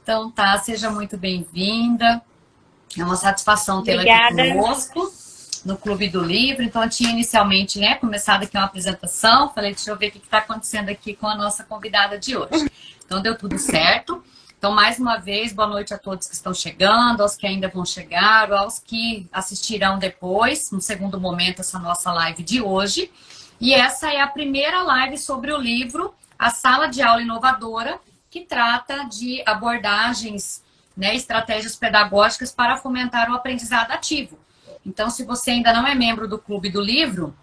Então tá, seja muito bem-vinda. É uma satisfação tê-la aqui conosco no Clube do Livro. Então eu tinha inicialmente, começado aqui uma apresentação. Falei, deixa eu ver o que está acontecendo aqui com a nossa convidada de hoje. Então deu tudo certo. Então, mais uma vez, boa noite a todos que estão chegando, aos que ainda vão chegar, aos que assistirão depois, no segundo momento, essa nossa live de hoje. E essa é a primeira live sobre o livro A Sala de Aula Inovadora, que trata de abordagens, estratégias pedagógicas para fomentar o aprendizado ativo. Então, se você ainda não é membro do Clube do Livro,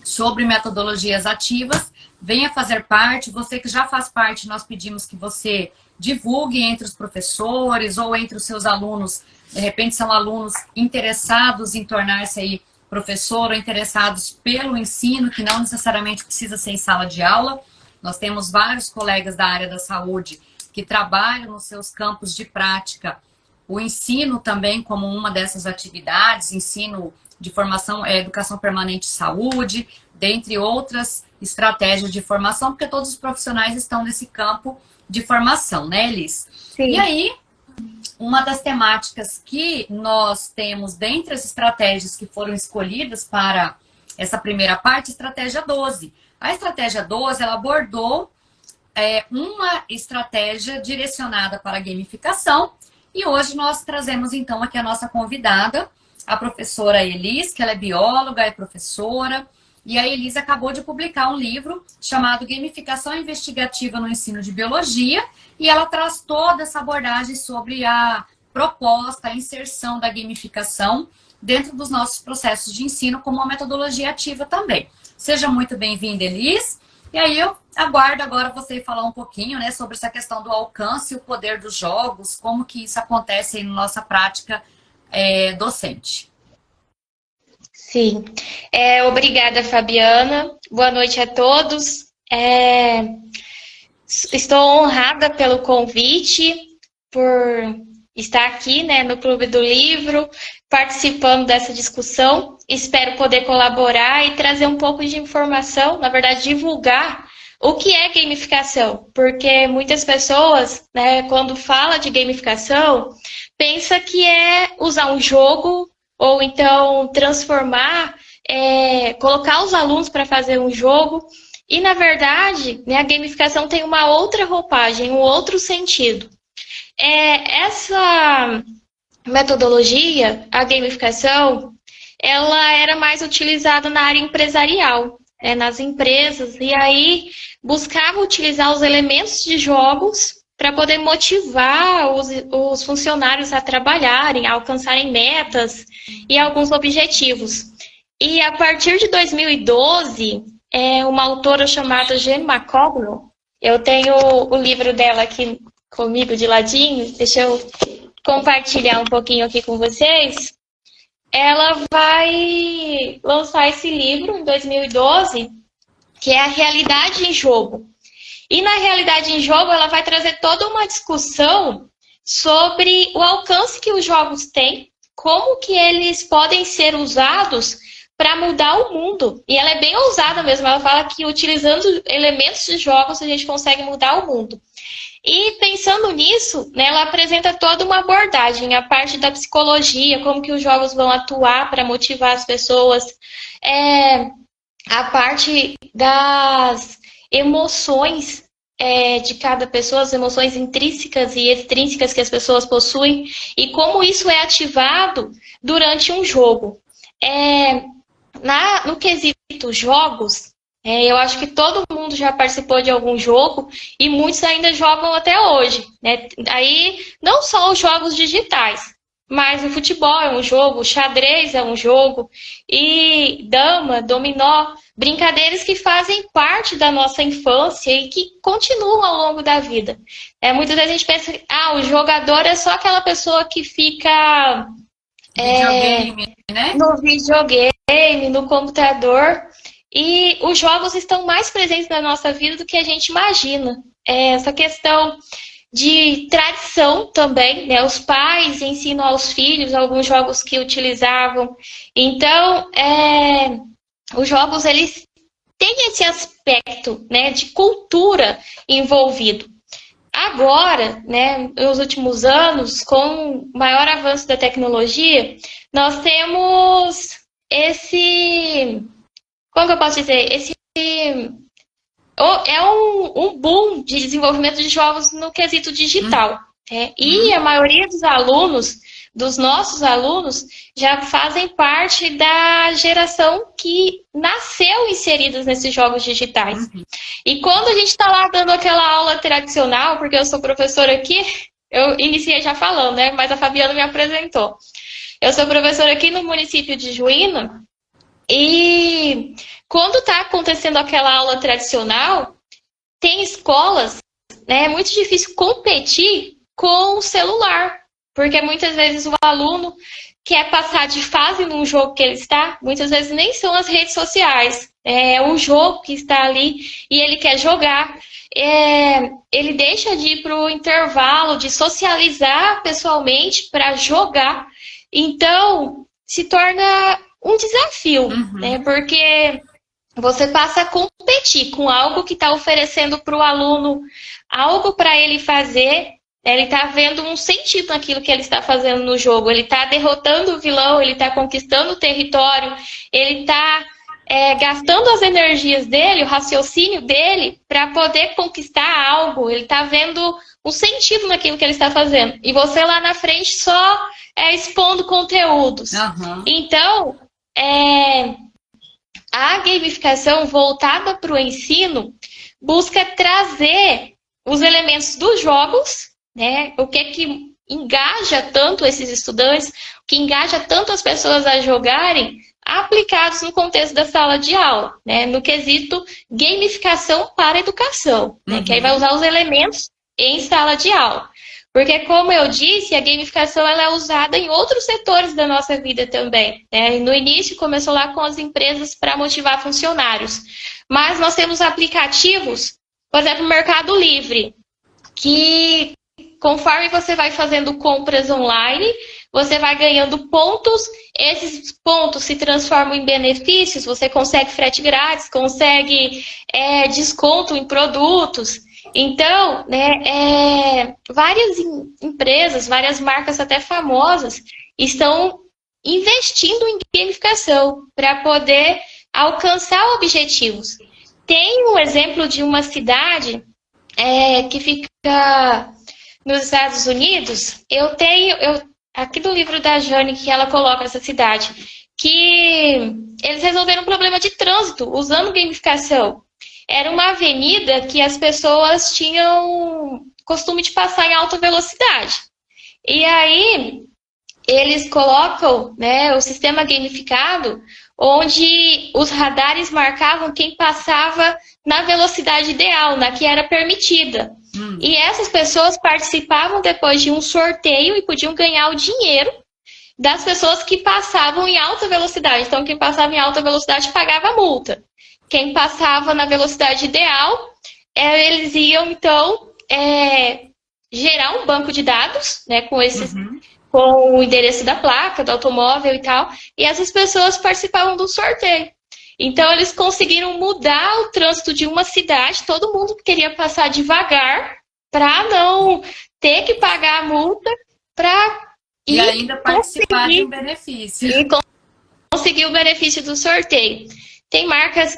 sobre metodologias ativas, venha fazer parte. Você que já faz parte, nós pedimos que você divulgue entre os professores ou entre os seus alunos. De repente são alunos interessados em tornar-se aí professor ou interessados pelo ensino, que não necessariamente precisa ser em sala de aula. Nós temos vários colegas da área da saúde que trabalham nos seus campos de prática o ensino também como uma dessas atividades, ensino de formação, educação permanente e saúde, dentre outras estratégias de formação, porque todos os profissionais estão nesse campo de formação, né, Elis? Sim. E aí, uma das temáticas que nós temos dentre as estratégias que foram escolhidas para essa primeira parte, estratégia 12. A estratégia 12, ela abordou uma estratégia direcionada para a gamificação, e hoje nós trazemos então aqui a nossa convidada, a professora Elis, que ela é bióloga, é professora, e a Elis acabou de publicar um livro chamado Gamificação Investigativa no Ensino de Biologia, e ela traz toda essa abordagem sobre a proposta, a inserção da gamificação dentro dos nossos processos de ensino como uma metodologia ativa também. Seja muito bem-vinda, Elis. E aí eu aguardo agora você falar um pouquinho, sobre essa questão do alcance e o poder dos jogos, como que isso acontece aí na nossa prática docente. Sim. Obrigada, Fabiana. Boa noite a todos. Estou honrada pelo convite, por estar aqui, no Clube do Livro, participando dessa discussão. Espero poder colaborar e trazer um pouco de informação, na verdade, divulgar o que é gamificação, porque muitas pessoas, quando fala de gamificação, pensa que é usar um jogo ou então transformar, colocar os alunos para fazer um jogo. E, na verdade, a gamificação tem uma outra roupagem, um outro sentido. Essa metodologia, a gamificação, ela era mais utilizada na área empresarial, nas empresas, e aí buscava utilizar os elementos de jogos para poder motivar os funcionários a trabalharem, a alcançarem metas e alguns objetivos. E a partir de 2012, uma autora chamada Gemma Cogno, eu tenho o livro dela aqui comigo de ladinho, deixa eu compartilhar um pouquinho aqui com vocês. Ela vai lançar esse livro em 2012, que é a realidade em jogo. E na realidade em jogo, ela vai trazer toda uma discussão sobre o alcance que os jogos têm, como que eles podem ser usados para mudar o mundo. E ela é bem ousada mesmo, ela fala que utilizando elementos de jogos a gente consegue mudar o mundo. E pensando nisso, ela apresenta toda uma abordagem, a parte da psicologia, como que os jogos vão atuar para motivar as pessoas, a parte das emoções de cada pessoa, as emoções intrínsecas e extrínsecas que as pessoas possuem, e como isso é ativado durante um jogo. No quesito jogos, eu acho que todo mundo já participou de algum jogo e muitos ainda jogam até hoje. Aí, não só os jogos digitais, mas o futebol é um jogo, o xadrez é um jogo, e dama, dominó, brincadeiras que fazem parte da nossa infância e que continuam ao longo da vida. Muitas vezes a gente pensa que o jogador é só aquela pessoa que fica Videogame, no videogame, no computador. E os jogos estão mais presentes na nossa vida do que a gente imagina. Essa questão de tradição também, os pais ensinam aos filhos alguns jogos que utilizavam. Então, os jogos, eles têm esse aspecto, de cultura envolvido. agora, né, nos últimos anos, com o maior avanço da tecnologia, nós temos como que eu posso dizer? É um boom de desenvolvimento de jogos no quesito digital. Né? E a maioria dos nossos alunos, já fazem parte da geração que nasceu inseridos nesses jogos digitais. E quando a gente está lá dando aquela aula tradicional, porque eu sou professora aqui, eu iniciei já falando, né? Mas a Fabiana me apresentou. Eu sou professora aqui no município de Juína, e quando está acontecendo aquela aula tradicional, tem escolas, né? É muito difícil competir com o celular, porque muitas vezes o aluno quer passar de fase num jogo que ele está, muitas vezes nem são as redes sociais, é o jogo que está ali e ele quer jogar. Ele deixa de ir para o intervalo, de socializar pessoalmente para jogar. Então, se torna um desafio, né? Porque você passa a competir com algo que está oferecendo para o aluno algo para ele fazer. Ele está vendo um sentido naquilo que ele está fazendo no jogo. Ele está derrotando o vilão, ele está conquistando o território, ele está gastando as energias dele, o raciocínio dele, para poder conquistar algo. Ele está vendo um sentido naquilo que ele está fazendo. E você lá na frente só expondo conteúdos. Então, a gamificação voltada para o ensino busca trazer os elementos dos jogos, né? O que engaja tanto esses estudantes, o que engaja tanto as pessoas a jogarem, aplicados no contexto da sala de aula, né? No quesito gamificação para a educação, né? Que aí vai usar os elementos em sala de aula. Porque, como eu disse, a gamificação ela é usada em outros setores da nossa vida também, né? No início começou lá com as empresas para motivar funcionários. Mas nós temos aplicativos, por exemplo, o Mercado Livre, que conforme você vai fazendo compras online, você vai ganhando pontos, esses pontos se transformam em benefícios, você consegue frete grátis, consegue desconto em produtos. Então, né, várias empresas, várias marcas até famosas estão investindo em gamificação para poder alcançar objetivos. Tem um exemplo de uma cidade que fica nos Estados Unidos. Aqui do livro da Jane, que ela coloca essa cidade, que eles resolveram um problema de trânsito usando gamificação. Era uma avenida que as pessoas tinham costume de passar em alta velocidade. E aí, eles colocam, né, o sistema gamificado, onde os radares marcavam quem passava na velocidade ideal, na que era permitida. E essas pessoas participavam depois de um sorteio e podiam ganhar o dinheiro das pessoas que passavam em alta velocidade. Então, quem passava em alta velocidade pagava a multa. Quem passava na velocidade ideal, eles iam, então, gerar um banco de dados, né, com o endereço da placa, do automóvel e tal, e essas pessoas participavam do sorteio. Então, eles conseguiram mudar o trânsito de uma cidade, todo mundo queria passar devagar, para não ter que pagar a multa, e ainda participar de um benefício. E conseguir o benefício do sorteio. Tem marcas,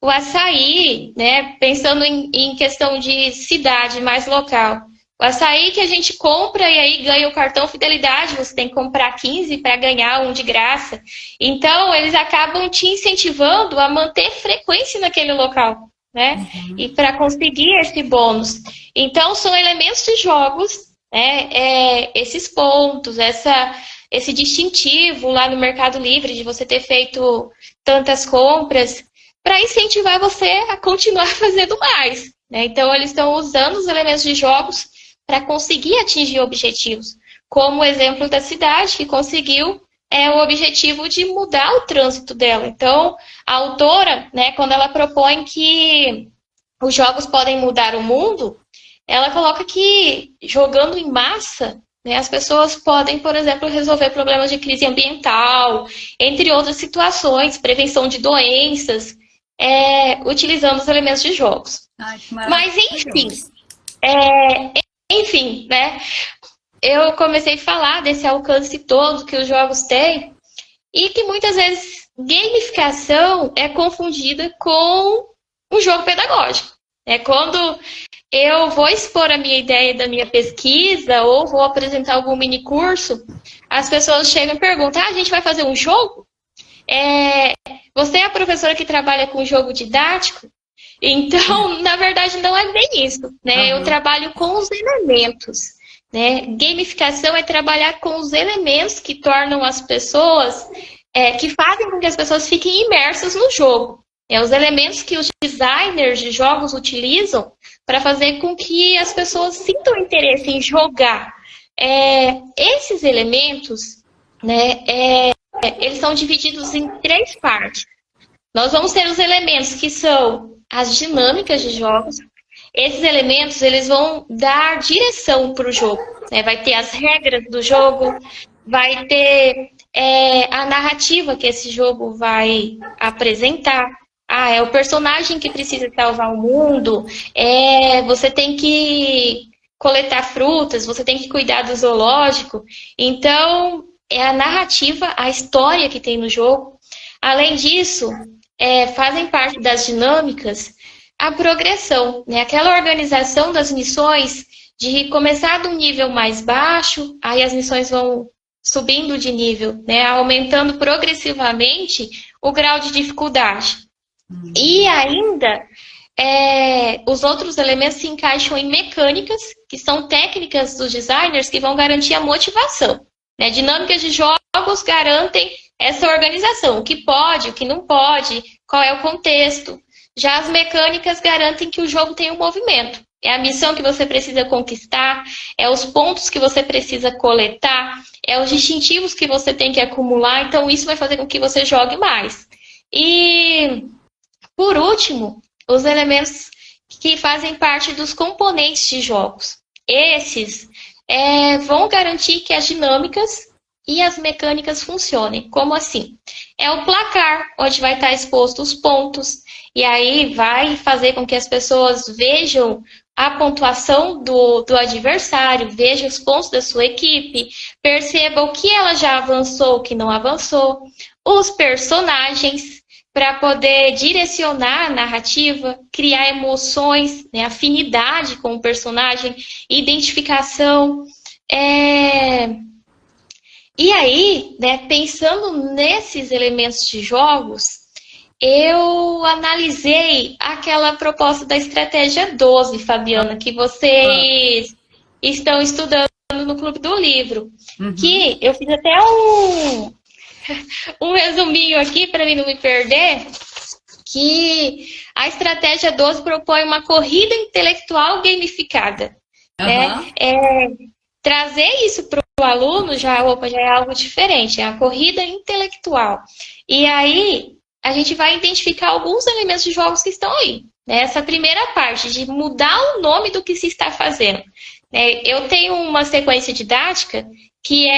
o açaí, né? Pensando em questão de cidade mais local. O açaí que a gente compra e aí ganha o cartão fidelidade, você tem que comprar 15 para ganhar um de graça. Então, eles acabam te incentivando a manter frequência naquele local, né? E para conseguir esse bônus. Então, são elementos de jogos, né? Esses pontos, esse distintivo lá no Mercado Livre de você ter feito tantas compras, para incentivar você a continuar fazendo mais, né? Então, eles estão usando os elementos de jogos para conseguir atingir objetivos. Como o exemplo da cidade, que conseguiu o objetivo de mudar o trânsito dela. Então, a autora, né, quando ela propõe que os jogos podem mudar o mundo, ela coloca que, jogando em massa, né, as pessoas podem, por exemplo, resolver problemas de crise ambiental, entre outras situações, prevenção de doenças, utilizando os elementos de jogos. Ai, que mas, enfim, Enfim, né? Eu comecei a falar desse alcance todo que os jogos têm e que muitas vezes gamificação é confundida com um jogo pedagógico. É quando eu vou expor a minha ideia da minha pesquisa ou vou apresentar algum mini curso, as pessoas chegam e perguntam: a gente vai fazer um jogo? Você é a professora que trabalha com jogo didático? Então, na verdade, não é bem isso, né? Eu trabalho com os elementos, né? Gamificação é trabalhar com os elementos que tornam as pessoas, que fazem com que as pessoas fiquem imersas no jogo. Os elementos que os designers de jogos utilizam para fazer com que as pessoas sintam interesse em jogar. Esses elementos, né, eles são divididos em 3 partes. Nós vamos ter os elementos que são as dinâmicas de jogos. Esses elementos, eles vão dar direção para o jogo, né? Vai ter as regras do jogo, vai ter a narrativa que esse jogo vai apresentar. É o personagem que precisa salvar o mundo, você tem que coletar frutas, você tem que cuidar do zoológico. Então, é a narrativa, a história que tem no jogo. Além disso, fazem parte das dinâmicas a progressão, né? Aquela organização das missões de começar de um nível mais baixo, aí as missões vão subindo de nível, né? Aumentando progressivamente o grau de dificuldade. E ainda, os outros elementos se encaixam em mecânicas, que são técnicas dos designers que vão garantir a motivação, né? Dinâmicas de jogos garantem essa organização, o que pode, o que não pode, qual é o contexto. Já as mecânicas garantem que o jogo tem um movimento. É a missão que você precisa conquistar, é os pontos que você precisa coletar, é os distintivos que você tem que acumular, então isso vai fazer com que você jogue mais. E, por último, os elementos que fazem parte dos componentes de jogos. Esses vão garantir que as dinâmicas e as mecânicas funcionem. Como assim? É o placar, onde vai estar exposto os pontos, e aí vai fazer com que as pessoas vejam a pontuação do adversário, vejam os pontos da sua equipe, percebam o que ela já avançou, o que não avançou, os personagens, para poder direcionar a narrativa, criar emoções, né, afinidade com o personagem, identificação. E aí, né, pensando nesses elementos de jogos, eu analisei aquela proposta da estratégia 12, Fabiana, que vocês estão estudando no Clube do Livro. Que eu fiz até um resuminho aqui para mim não me perder, que a estratégia 12 propõe uma corrida intelectual gamificada. Né? Trazer isso para o aluno já é algo diferente, é a corrida intelectual. E aí a gente vai identificar alguns elementos de jogos que estão aí. Né? Essa primeira parte de mudar o nome do que se está fazendo. Né? Eu tenho uma sequência didática que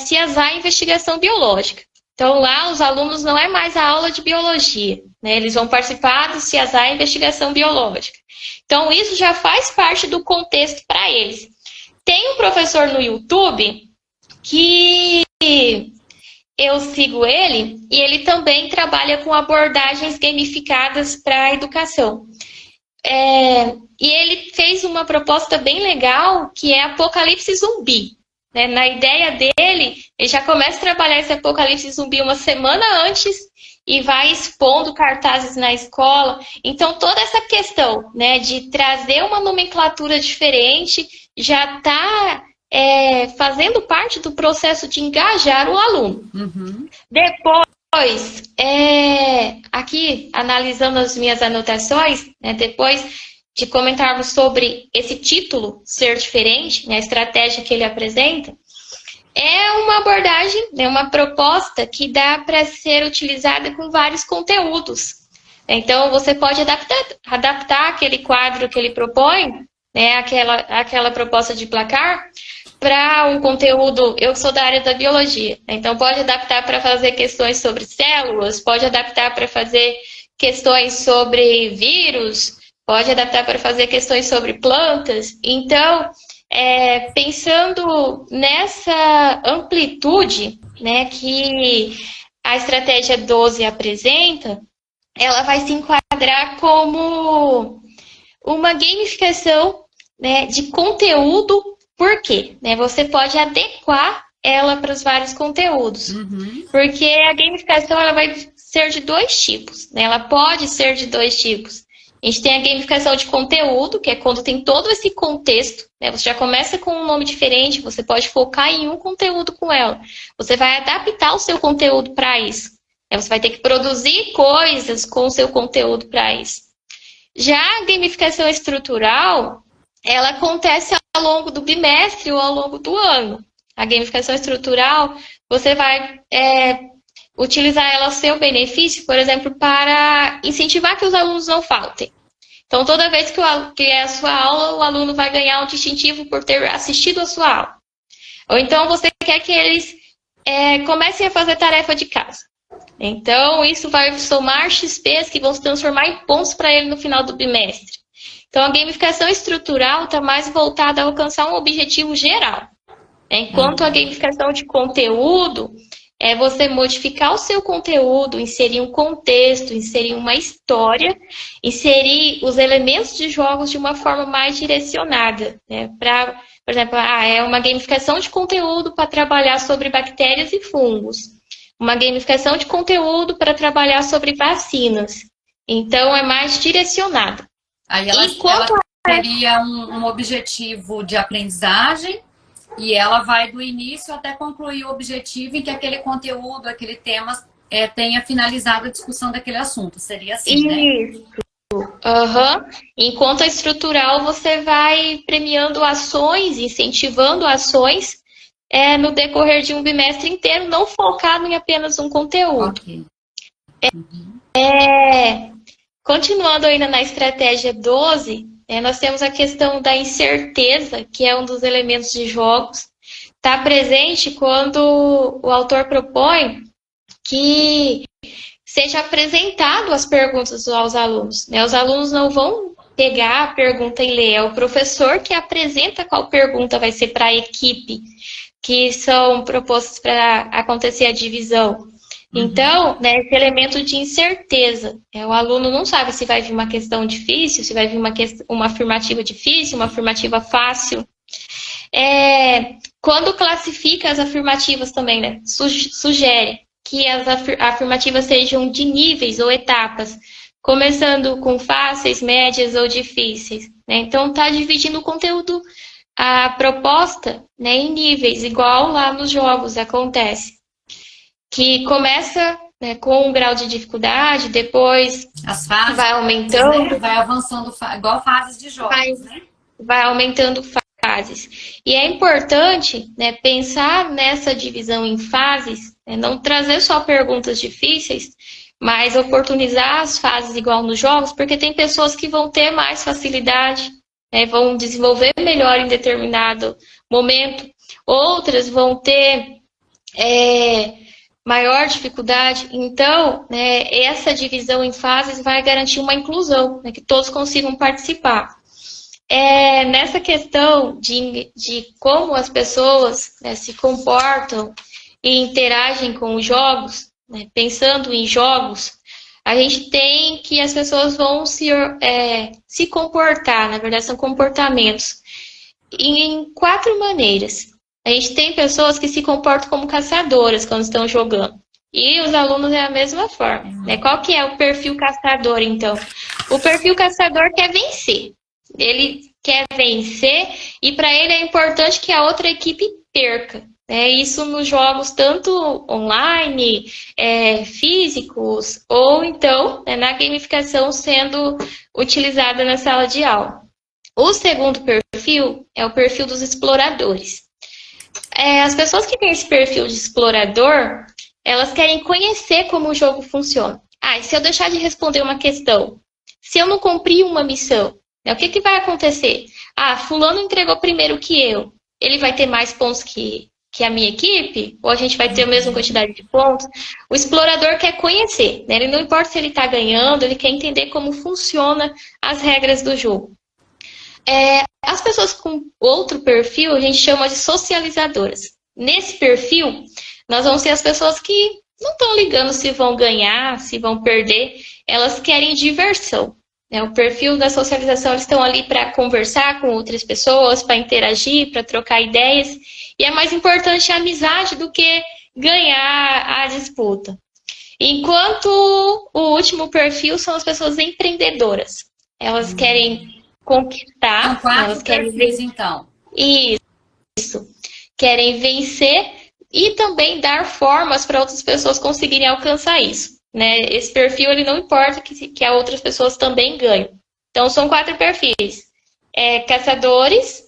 CSI Investigação Biológica. Então lá os alunos não é mais a aula de biologia. Né? Eles vão participar do CSI Investigação Biológica. Então isso já faz parte do contexto para eles. Tem um professor no YouTube que eu sigo ele e ele também trabalha com abordagens gamificadas para a educação. E ele fez uma proposta bem legal que é Apocalipse Zumbi. Né? Na ideia dele, ele já começa a trabalhar esse Apocalipse Zumbi uma semana antes e vai expondo cartazes na escola. Então, toda essa questão, né, de trazer uma nomenclatura diferente já está fazendo parte do processo de engajar o aluno. Depois, aqui, analisando as minhas anotações, né, depois de comentarmos sobre esse título ser diferente, né, a estratégia que ele apresenta, é uma abordagem, né, uma proposta que dá para ser utilizada com vários conteúdos. Então, você pode adaptar aquele quadro que ele propõe, né, aquela proposta de placar, para um conteúdo. Eu sou da área da biologia, então pode adaptar para fazer questões sobre células, pode adaptar para fazer questões sobre vírus, pode adaptar para fazer questões sobre plantas. Então, pensando nessa amplitude, né, que a estratégia 12 apresenta, ela vai se enquadrar como uma gamificação, né, de conteúdo. Por quê? Né, você pode adequar ela para os vários conteúdos. Porque a gamificação ela vai ser de dois tipos. Né? Ela pode ser de dois tipos. A gente tem a gamificação de conteúdo, que é quando tem todo esse contexto. Né? Você já começa com um nome diferente, você pode focar em um conteúdo com ela. Você vai adaptar o seu conteúdo para isso. Né? Você vai ter que produzir coisas com o seu conteúdo para isso. Já a gamificação estrutural, ela acontece ao longo do bimestre ou ao longo do ano. A gamificação estrutural, você vai utilizar ela a seu benefício, por exemplo, para incentivar que os alunos não faltem. Então, toda vez que é a sua aula, o aluno vai ganhar um distintivo por ter assistido a sua aula. Ou então, você quer que eles comecem a fazer tarefa de casa. Então, isso vai somar XPs que vão se transformar em pontos para ele no final do bimestre. Então, a gamificação estrutural está mais voltada a alcançar um objetivo geral. Enquanto a gamificação de conteúdo é você modificar o seu conteúdo, inserir um contexto, inserir uma história, inserir os elementos de jogos de uma forma mais direcionada. Né? Por exemplo, é uma gamificação de conteúdo para trabalhar sobre bactérias e fungos. Uma gamificação de conteúdo para trabalhar sobre vacinas. Então, é mais direcionada. Aí ela teria um objetivo de aprendizagem e ela vai do início até concluir o objetivo em que aquele conteúdo, aquele tema tenha finalizado a discussão daquele assunto. Seria assim, isso. Né? Enquanto a estrutural, você vai premiando ações, incentivando ações no decorrer de um bimestre inteiro, não focado em apenas um conteúdo. Okay. Continuando ainda na estratégia 12, nós temos a questão da incerteza, que é um dos elementos de jogos. Está presente quando o autor propõe que seja apresentado as perguntas aos alunos. Né? Os alunos não vão pegar a pergunta e ler, é o professor que apresenta qual pergunta vai ser para a equipe, que são propostas para acontecer a divisão. Então, né, esse elemento de incerteza. O aluno não sabe se vai vir uma questão difícil, se vai vir uma afirmativa difícil, uma afirmativa fácil. Quando classifica as afirmativas também, né, sugere que as afirmativas sejam de níveis ou etapas, começando com fáceis, médias ou difíceis. Né? Então, está dividindo o conteúdo, a proposta, né, em níveis, igual lá nos jogos acontece. Que começa, né, com um grau de dificuldade, depois as fases, vai aumentando. Né? Vai avançando, igual fases de jogos. Vai aumentando fases. E é importante, né, pensar nessa divisão em fases, né, não trazer só perguntas difíceis, mas oportunizar as fases igual nos jogos, porque tem pessoas que vão ter mais facilidade, né, vão desenvolver melhor em determinado momento, outras vão ter maior dificuldade. Então, né, essa divisão em fases vai garantir uma inclusão, né, que todos consigam participar. Nessa questão de como as pessoas, né, se comportam e interagem com os jogos, né, pensando em jogos, a gente tem que as pessoas vão se comportar, na verdade são comportamentos, em 4 maneiras. A gente tem pessoas que se comportam como caçadoras quando estão jogando. E os alunos é a mesma forma. Né? Qual que é o perfil caçador, então? O perfil caçador quer vencer. Ele quer vencer e para ele é importante que a outra equipe perca. Isso nos jogos tanto online, físicos, ou então na gamificação sendo utilizada na sala de aula. O segundo perfil é o perfil dos exploradores. As pessoas que têm esse perfil de explorador, elas querem conhecer como o jogo funciona. E se eu deixar de responder uma questão, se eu não cumprir uma missão, o que vai acontecer? Fulano entregou primeiro que eu, ele vai ter mais pontos que que a minha equipe, ou a gente vai ter a mesma quantidade de pontos, o explorador quer conhecer, né? Ele não importa se ele está ganhando, ele quer entender como funciona as regras do jogo. As pessoas com outro perfil, a gente chama de socializadoras. Nesse perfil, nós vamos ter as pessoas que não estão ligando se vão ganhar, se vão perder, elas querem diversão. Né? O perfil da socialização, eles estão ali para conversar com outras pessoas, para interagir, para trocar ideias. E é mais importante a amizade do que ganhar a disputa. Enquanto o último perfil são as pessoas empreendedoras. Elas querem conquistar. São 4 elas querem perfis, então. Isso. Querem vencer e também dar formas para outras pessoas conseguirem alcançar isso. Né? Esse perfil, ele não importa que as outras pessoas também ganhem. Então, são 4 perfis. Caçadores,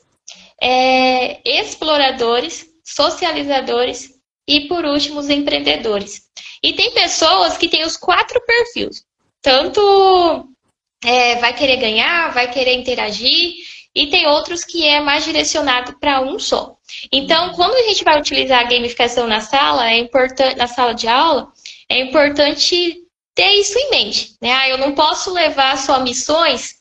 exploradores, socializadores e, por último, os empreendedores. E tem pessoas que têm os 4 perfis. Tanto vai querer ganhar, vai querer interagir, e tem outros que é mais direcionado para um só. Então, quando a gente vai utilizar a gamificação na sala, na sala de aula, é importante ter isso em mente. Né? Eu não posso levar só missões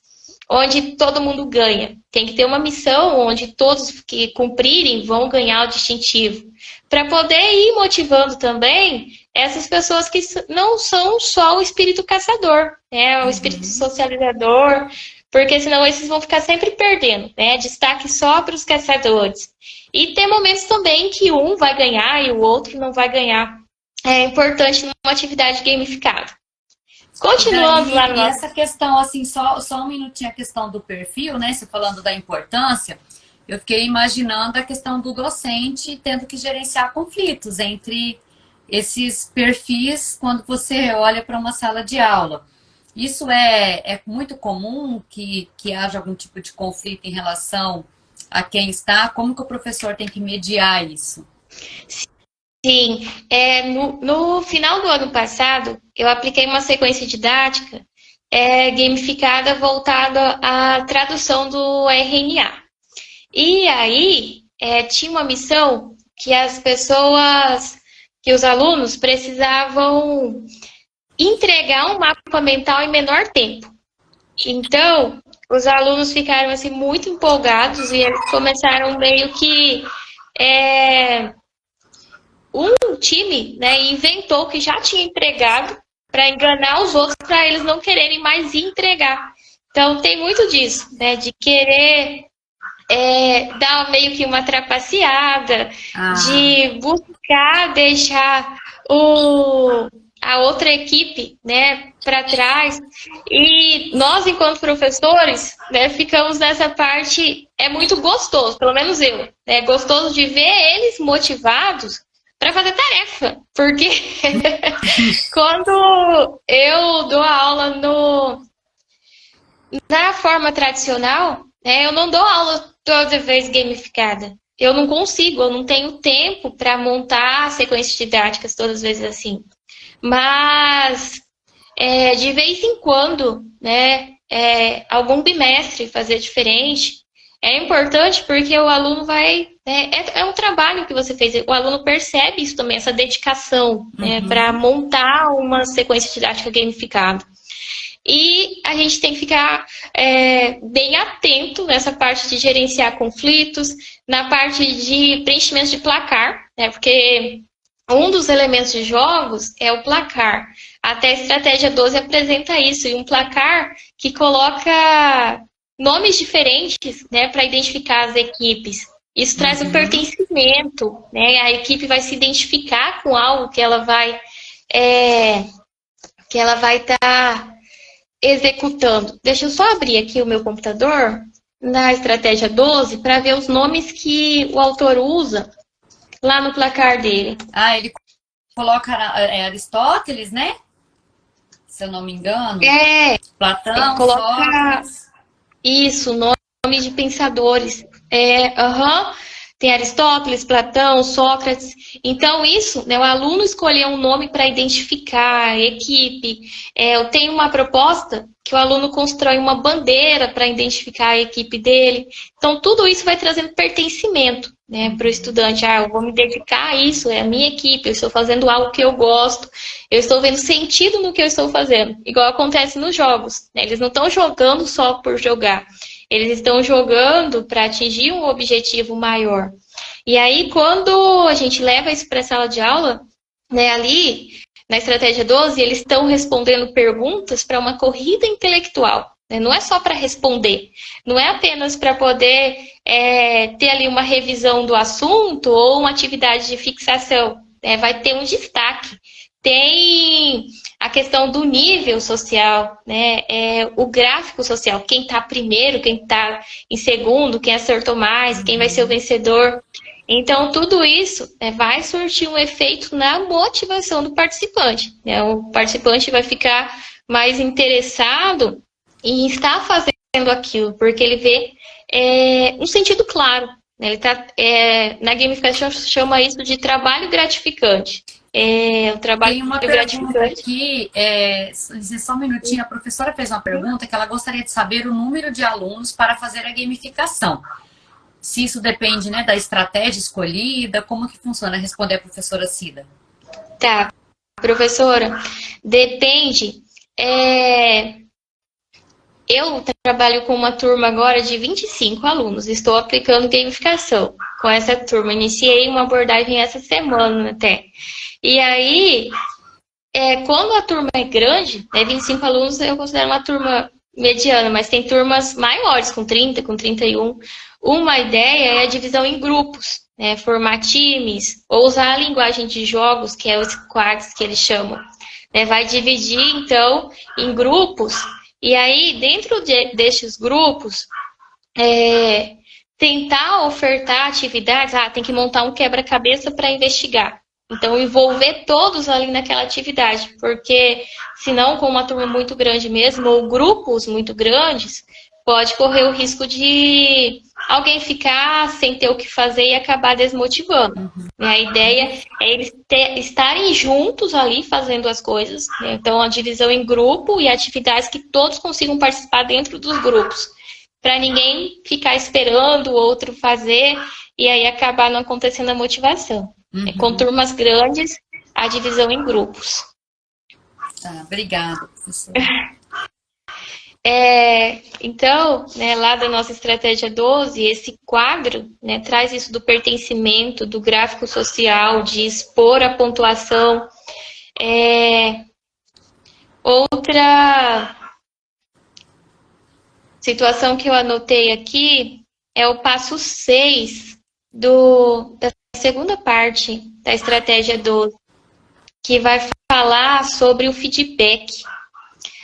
onde todo mundo ganha. Tem que ter uma missão onde todos que cumprirem vão ganhar o distintivo. Para poder ir motivando também essas pessoas que não são só o espírito caçador, né? O espírito socializador, porque senão esses vão ficar sempre perdendo, né? Destaque só para os caçadores. E tem momentos também que um vai ganhar e o outro não vai ganhar. É importante numa atividade gamificada. Continuando lá no nosso... essa questão, assim, só um minutinho, a questão do perfil, né? Você falando da importância, eu fiquei imaginando a questão do docente tendo que gerenciar conflitos entre esses perfis quando você olha para uma sala de aula. Isso é muito comum que haja algum tipo de conflito em relação a quem está? Como que o professor tem que mediar isso? Sim, no final do ano passado, eu apliquei uma sequência didática gamificada voltada à tradução do RNA. E aí, tinha uma missão que que os alunos precisavam entregar um mapa mental em menor tempo. Então, os alunos ficaram assim, muito empolgados e eles começaram meio que... um time, né, inventou que já tinha entregado para enganar os outros, para eles não quererem mais entregar. Então, tem muito disso, né, de querer dar meio que uma trapaceada, de buscar deixar a outra equipe, né, para trás. E nós, enquanto professores, né, ficamos nessa parte, é muito gostoso, pelo menos eu, é gostoso de ver eles motivados para fazer tarefa, porque quando eu dou a aula na forma tradicional, eu não dou aula toda vez gamificada. Eu não consigo, eu não tenho tempo para montar sequências didáticas todas as vezes assim. Mas, de vez em quando, né, algum bimestre fazer diferente, é importante porque o aluno vai... É um trabalho que você fez, o aluno percebe isso também, essa dedicação, né, para montar uma sequência didática gamificada. E a gente tem que ficar bem atento nessa parte de gerenciar conflitos, na parte de preenchimento de placar, né, porque um dos elementos de jogos é o placar. Até a estratégia 12 apresenta isso, e um placar que coloca nomes diferentes, né, para identificar as equipes. Isso traz um pertencimento, né? A equipe vai se identificar com algo que ela vai estar executando. Deixa eu só abrir aqui o meu computador na estratégia 12 para ver os nomes que o autor usa lá no placar dele. Ele coloca Aristóteles, né? Se eu não me engano. Platão, Sócrates. Isso, nome de pensadores. Tem Aristóteles, Platão, Sócrates. Então, isso, né, o aluno escolheu um nome para identificar a equipe. Eu tenho uma proposta que o aluno constrói uma bandeira para identificar a equipe dele. Então, tudo isso vai trazendo pertencimento, né, para o estudante. Eu vou me dedicar a isso, é a minha equipe, eu estou fazendo algo que eu gosto, eu estou vendo sentido no que eu estou fazendo. Igual acontece nos jogos, né? Eles não estão jogando só por jogar, eles estão jogando para atingir um objetivo maior. E aí, quando a gente leva isso para a sala de aula, né, ali na estratégia 12, eles estão respondendo perguntas para uma corrida intelectual. Né? Não é só para responder, não é apenas para poder ter ali uma revisão do assunto ou uma atividade de fixação. Né? Vai ter um destaque. Tem a questão do nível social, né? O gráfico social, quem está primeiro, quem está em segundo, quem acertou mais, quem vai ser o vencedor. Então, tudo isso vai surtir um efeito na motivação do participante. Né? O participante vai ficar mais interessado em estar fazendo aquilo, porque ele vê um sentido claro. Né? Ele tá, na gamification chama isso de trabalho gratificante. O trabalho Tem uma pergunta aqui, só um minutinho, a professora fez uma pergunta que ela gostaria de saber o número de alunos para fazer a gamificação. Se isso depende, né, da estratégia escolhida, como que funciona? Responder a professora Cida. Tá, professora, depende. Eu trabalho com uma turma agora de 25 alunos, estou aplicando gamificação com essa turma. Iniciei uma abordagem essa semana até. E aí, quando a turma é grande, 25 alunos eu considero uma turma mediana, mas tem turmas maiores, com 30, com 31. Uma ideia é a divisão em grupos, né? Formar times, ou usar a linguagem de jogos, que é os squads que eles chamam. Né? Vai dividir, então, em grupos, e aí, dentro destes grupos, tentar ofertar atividades, tem que montar um quebra-cabeça para investigar. Então, envolver todos ali naquela atividade, porque senão, com uma turma muito grande mesmo, ou grupos muito grandes, pode correr o risco de alguém ficar sem ter o que fazer e acabar desmotivando. A ideia é eles estarem juntos ali fazendo as coisas. Né? Então, a divisão em grupo e atividades que todos consigam participar dentro dos grupos, para ninguém ficar esperando o outro fazer e aí acabar não acontecendo a motivação. Com turmas grandes, a divisão em grupos. Obrigada, professora. Então, né, lá da nossa estratégia 12, esse quadro, né, traz isso do pertencimento, do gráfico social, de expor a pontuação. Outra situação que eu anotei aqui é o passo 6 da segunda parte da estratégia 12, que vai falar sobre o feedback.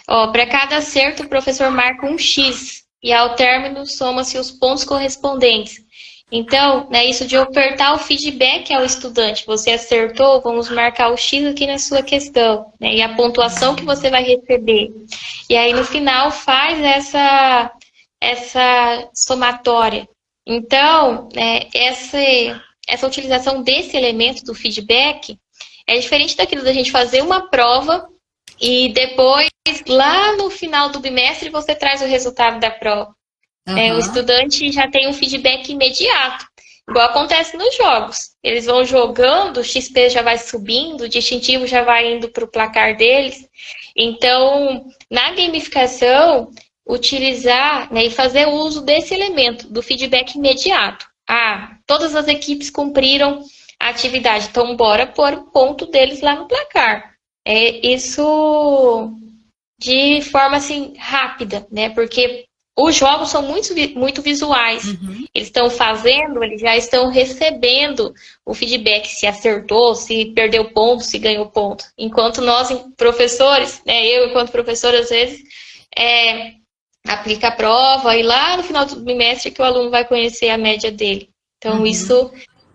Para cada acerto, o professor marca um X e ao término soma-se os pontos correspondentes. Então, né, isso de ofertar o feedback ao estudante. Você acertou, vamos marcar o X aqui na sua questão, né, e a pontuação que você vai receber. E aí, no final, faz essa somatória. Então, essa utilização desse elemento do feedback é diferente daquilo da gente fazer uma prova e depois, lá no final do bimestre, você traz o resultado da prova. O estudante já tem um feedback imediato, igual acontece nos jogos. Eles vão jogando, o XP já vai subindo, o distintivo já vai indo para o placar deles. Então, na gamificação, utilizar, né, e fazer uso desse elemento, do feedback imediato. Todas as equipes cumpriram a atividade, então bora pôr o ponto deles lá no placar. Isso de forma assim rápida, né? Porque os jogos são muito visuais. Eles estão fazendo, eles já estão recebendo o feedback, se acertou, se perdeu ponto, se ganhou ponto. Enquanto nós, professores, né, eu enquanto professora, às vezes, aplica a prova e lá no final do bimestre que o aluno vai conhecer a média dele. Então, isso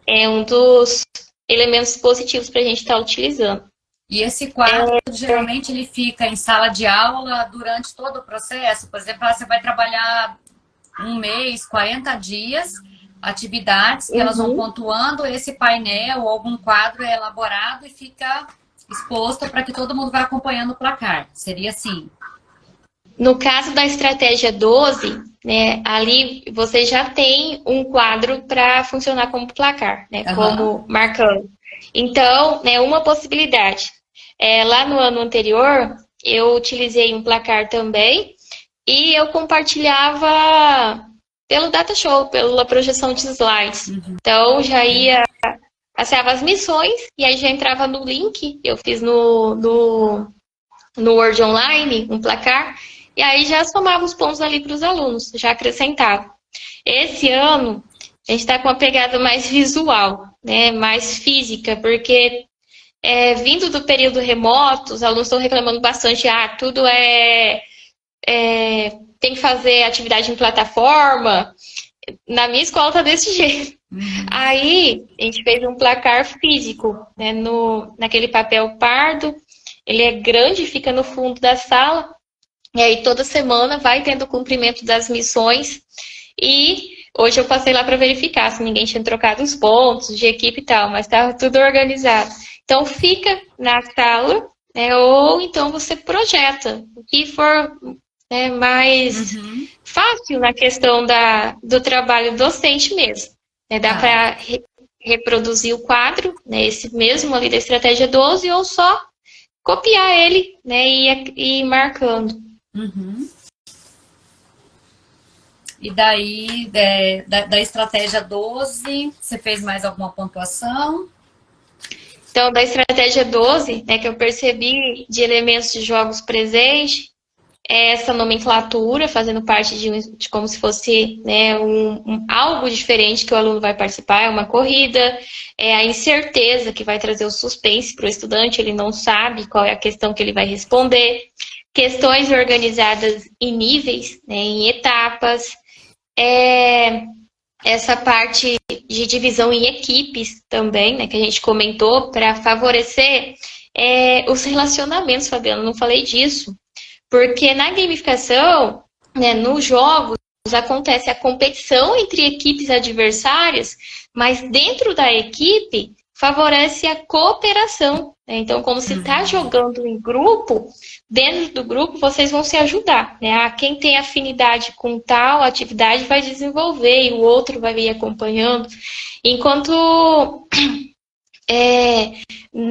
é um dos elementos positivos para a gente estar utilizando. E esse quadro, geralmente, ele fica em sala de aula durante todo o processo? Por exemplo, você vai trabalhar um mês, 40 dias, atividades que elas vão pontuando, esse painel ou algum quadro é elaborado e fica exposto para que todo mundo vá acompanhando o placar. Seria assim? No caso da estratégia 12, né, ali você já tem um quadro para funcionar como placar, né, como marcando. Então, né, uma possibilidade. Lá no ano anterior, eu utilizei um placar também e eu compartilhava pelo data show, pela projeção de slides. Então, já ia, passeava as missões e aí já entrava no link, eu fiz no Word Online, um placar, e aí já somava os pontos ali para os alunos, já acrescentava. Esse ano, a gente está com uma pegada mais visual, né, mais física, porque vindo do período remoto, os alunos estão reclamando bastante, tudo tem que fazer atividade em plataforma. Na minha escola tá desse jeito. Aí, a gente fez um placar físico, né, naquele papel pardo. Ele é grande, fica no fundo da sala. E aí, toda semana, vai tendo o cumprimento das missões. E hoje eu passei lá para verificar se ninguém tinha trocado os pontos de equipe e tal, mas estava tudo organizado. Então, fica na sala, né, ou então você projeta. O que for mais fácil na questão do trabalho docente mesmo. Né? Dá para reproduzir o quadro, né, esse mesmo ali da estratégia 12, ou só copiar ele, né, e ir marcando. E daí, da estratégia 12, você fez mais alguma pontuação? Então, da estratégia 12, né, que eu percebi de elementos de jogos presentes, essa nomenclatura, fazendo parte de como se fosse, né, algo diferente que o aluno vai participar, é uma corrida, a incerteza que vai trazer o suspense para o estudante, ele não sabe qual é a questão que ele vai responder, questões organizadas em níveis, né, em etapas, essa parte de divisão em equipes também, né, que a gente comentou, para favorecer os relacionamentos, Fabiana, não falei disso. Porque na gamificação, né, nos jogos, acontece a competição entre equipes adversárias, mas dentro da equipe favorece a cooperação. Né? Então, como se está jogando em grupo, dentro do grupo vocês vão se ajudar. Né? Quem tem afinidade com tal atividade vai desenvolver e o outro vai ir acompanhando. Enquanto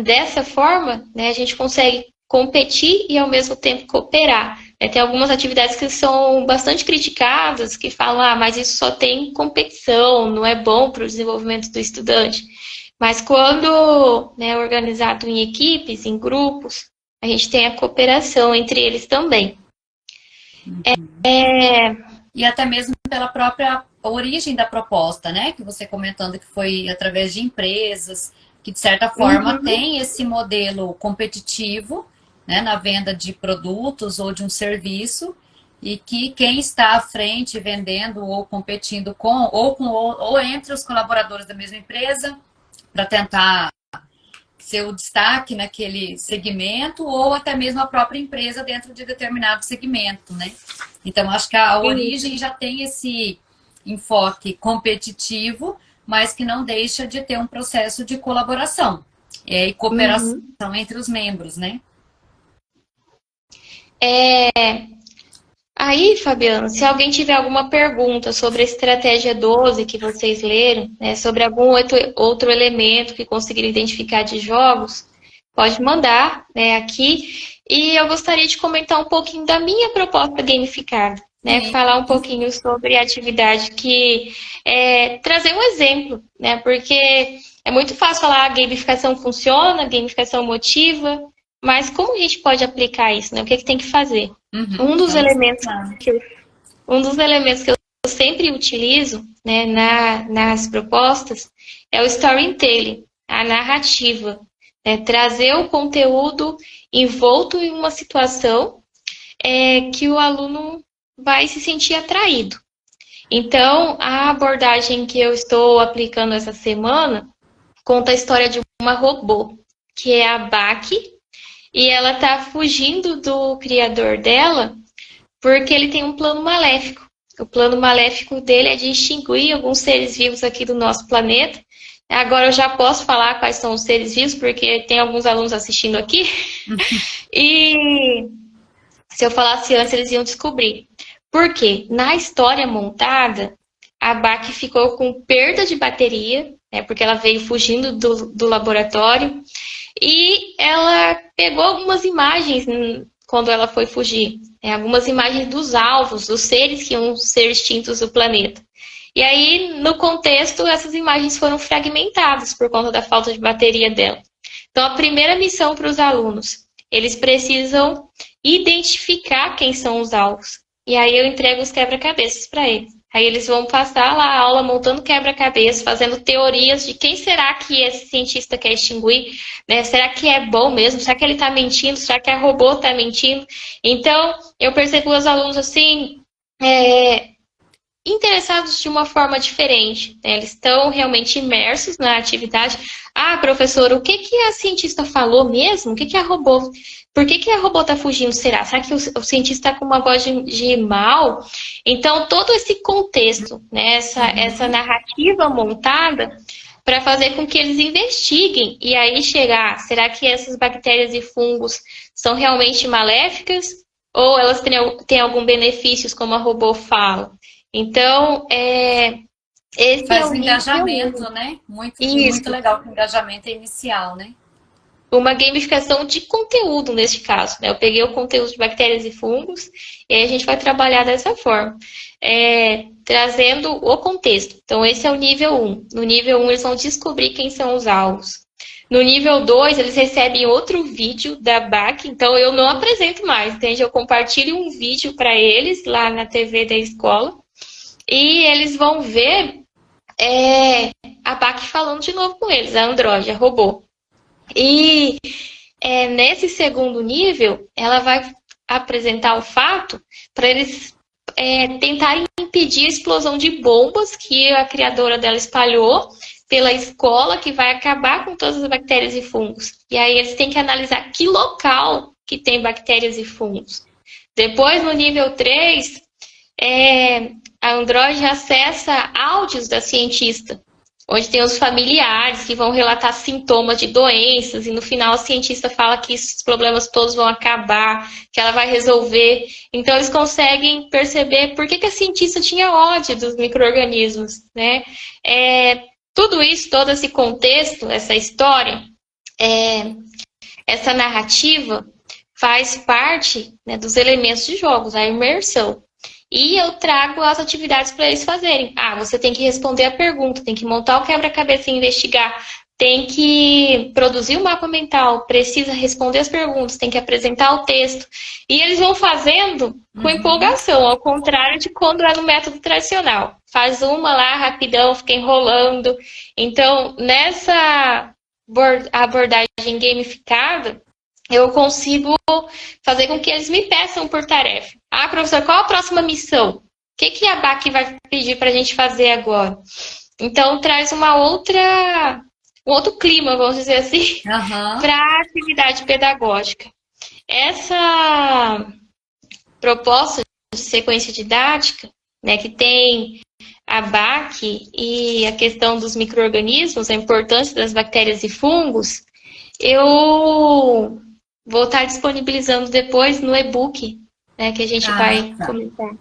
dessa forma, né, a gente consegue competir e ao mesmo tempo cooperar. Tem algumas atividades que são bastante criticadas, que falam, mas isso só tem competição, não é bom para o desenvolvimento do estudante. Mas quando é organizado em equipes, em grupos, a gente tem a cooperação entre eles também. E até mesmo pela própria origem da proposta, né? Que você comentando que foi através de empresas, que de certa forma tem esse modelo competitivo, né, na venda de produtos ou de um serviço, e que quem está à frente vendendo ou competindo ou entre os colaboradores da mesma empresa para tentar ser o destaque naquele segmento, ou até mesmo a própria empresa dentro de determinado segmento, né? Então, acho que a origem já tem esse enfoque competitivo, mas que não deixa de ter um processo de colaboração e cooperação entre os membros, né? Aí, Fabiano, se alguém tiver alguma pergunta sobre a estratégia 12 que vocês leram, né, sobre algum outro elemento que conseguiram identificar de jogos, pode mandar, né, aqui. E eu gostaria de comentar um pouquinho da minha proposta gamificada, né, falar um pouquinho sobre a atividade trazer um exemplo, né, porque é muito fácil falar a gamificação funciona, a gamificação motiva, mas como a gente pode aplicar isso, né? O que é que tem que fazer? Um dos elementos que eu sempre utilizo, né, nas propostas é o storytelling, a narrativa. Né? Trazer o conteúdo envolto em uma situação que o aluno vai se sentir atraído. Então, a abordagem que eu estou aplicando essa semana conta a história de uma robô, que é a Baki, e ela está fugindo do criador dela porque ele tem um plano maléfico. O plano maléfico dele é de extinguir alguns seres vivos aqui do nosso planeta. Agora eu já posso falar quais são os seres vivos, porque tem alguns alunos assistindo aqui. E se eu falasse antes, eles iam descobrir. Por quê? Na história montada, a BAC ficou com perda de bateria, né, porque ela veio fugindo do laboratório, e ela pegou algumas imagens quando ela foi fugir, né, algumas imagens dos alvos, dos seres que iam ser extintos do planeta. E aí, no contexto, essas imagens foram fragmentadas por conta da falta de bateria dela. Então, a primeira missão para os alunos, eles precisam identificar quem são os alvos. E aí eu entrego os quebra-cabeças para eles. Aí eles vão passar lá a aula montando quebra-cabeça, fazendo teorias de quem será que esse cientista quer extinguir, né? Será que é bom mesmo? Será que ele está mentindo? Será que a robô está mentindo? Então, eu percebo os alunos assim, interessados de uma forma diferente, né? Eles estão realmente imersos na atividade. Ah, professor, o que a cientista falou mesmo? O que a robô... Por que a robô está fugindo? Será? Será que o cientista está com uma voz de mal? Então, todo esse contexto, né? Essa narrativa montada para fazer com que eles investiguem e aí chegar, será que essas bactérias e fungos são realmente maléficas? Ou elas têm algum benefícios, como a robô fala? Então, esse faz um engajamento, né? Muito legal que o engajamento é inicial, né? Uma gamificação de conteúdo neste caso, né? Eu peguei o conteúdo de bactérias e fungos e aí a gente vai trabalhar dessa forma, trazendo o contexto. Então, esse é o nível 1. No nível 1, eles vão descobrir quem são os alvos. No nível 2, eles recebem outro vídeo da BAC, então eu não apresento mais, entende? Eu compartilho um vídeo para eles lá na TV da escola e eles vão ver a BAC falando de novo com eles, a Android, a robô. E nesse segundo nível, ela vai apresentar o fato para eles tentarem impedir a explosão de bombas que a criadora dela espalhou pela escola, que vai acabar com todas as bactérias e fungos. E aí eles têm que analisar que local que tem bactérias e fungos. Depois, no nível 3, a Android acessa áudios da cientista, onde tem os familiares que vão relatar sintomas de doenças, e no final a cientista fala que esses problemas todos vão acabar, que ela vai resolver. Então eles conseguem perceber por que a cientista tinha ódio dos micro-organismos, né? Tudo isso, todo esse contexto, essa história, essa narrativa faz parte, né, dos elementos de jogos, a imersão. E eu trago as atividades para eles fazerem. Você tem que responder a pergunta, tem que montar o quebra-cabeça e investigar, tem que produzir o mapa mental, precisa responder as perguntas, tem que apresentar o texto. E eles vão fazendo com empolgação, ao contrário de quando é no método tradicional. Faz uma lá, rapidão, fica enrolando. Então, nessa abordagem gamificada, eu consigo fazer com que eles me peçam por tarefa. Professor, qual a próxima missão? O que a BAC vai pedir para a gente fazer agora? Então, traz um outro clima, vamos dizer assim, para a atividade pedagógica. Essa proposta de sequência didática, né, que tem a BAC e a questão dos micro-organismos, a importância das bactérias e fungos, eu vou estar disponibilizando depois no e-book, né, que a gente vai comentar.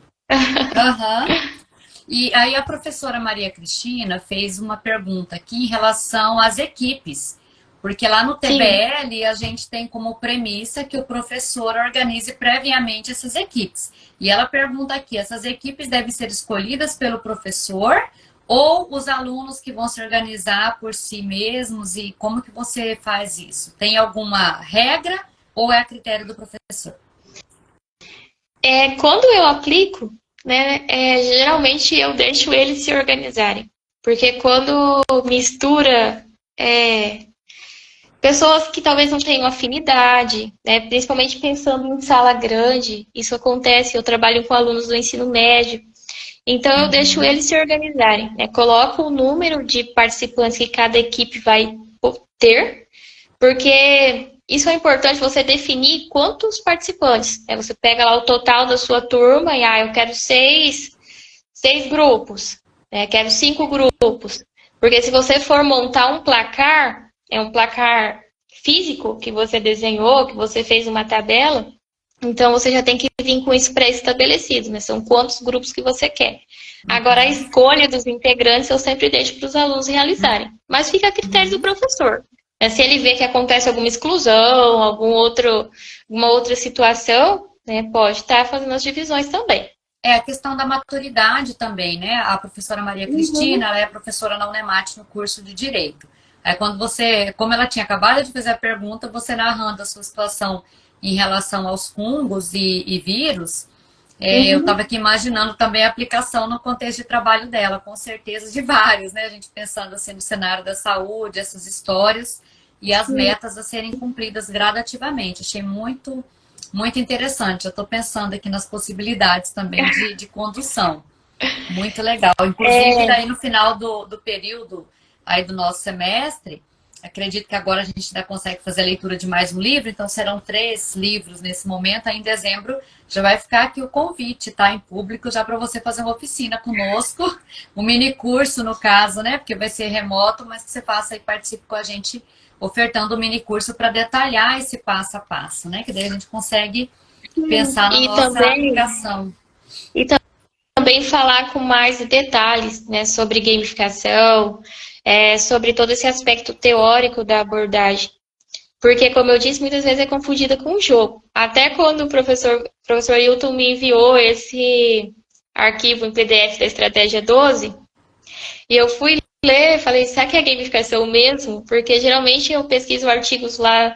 E aí a professora Maria Cristina fez uma pergunta aqui em relação às equipes, porque lá no TBL Sim. a gente tem como premissa que o professor organize previamente essas equipes. E ela pergunta aqui, essas equipes devem ser escolhidas pelo professor ou os alunos que vão se organizar por si mesmos? E como que você faz isso? Tem alguma regra ou é a critério do professor? Quando eu aplico, né, geralmente eu deixo eles se organizarem. Porque quando mistura pessoas que talvez não tenham afinidade, né, principalmente pensando em sala grande, isso acontece, eu trabalho com alunos do ensino médio, então eu deixo eles se organizarem, né, coloco o número de participantes que cada equipe vai ter, porque isso é importante, você definir quantos participantes. Você pega lá o total da sua turma e eu quero 6 grupos, né? Quero 5 grupos. Porque se você for montar um placar, um placar físico que você desenhou, que você fez uma tabela, Então, você já tem que vir com isso pré-estabelecido, né? São quantos grupos que você quer. Agora, a escolha dos integrantes eu sempre deixo para os alunos realizarem. Mas fica a critério do professor. Né? Se ele vê que acontece alguma exclusão, alguma outra situação, né, pode estar fazendo as divisões também. É a questão da maturidade também, né? A professora Maria Cristina, ela é professora na Unemate no curso de Direito. Aí quando você, como ela tinha acabado de fazer a pergunta, você narrando a sua situação em relação aos fungos e vírus, eu estava aqui imaginando também a aplicação no contexto de trabalho dela, com certeza de vários, né? A gente pensando assim no cenário da saúde, essas histórias e as metas a serem cumpridas gradativamente. Achei muito interessante. Eu estou pensando aqui nas possibilidades também de condução. Muito legal. Inclusive, daí no final do período aí do nosso semestre, acredito que agora a gente ainda consegue fazer a leitura de mais um livro, então serão 3 livros nesse momento. Aí em dezembro já vai ficar aqui o convite, tá? Em público, já para você fazer uma oficina conosco, um mini curso no caso, né? Porque vai ser remoto, mas que você faça e participe com a gente, ofertando um mini curso para detalhar esse passo a passo, né? Que daí a gente consegue pensar na nossa aplicação. E também falar com mais detalhes, né, sobre gamificação, sobre todo esse aspecto teórico da abordagem. Porque, como eu disse, muitas vezes é confundida com o jogo. Até quando o professor Hilton me enviou esse arquivo em PDF da Estratégia 12, e eu fui ler, falei, será que é gamificação mesmo? Porque geralmente eu pesquiso artigos lá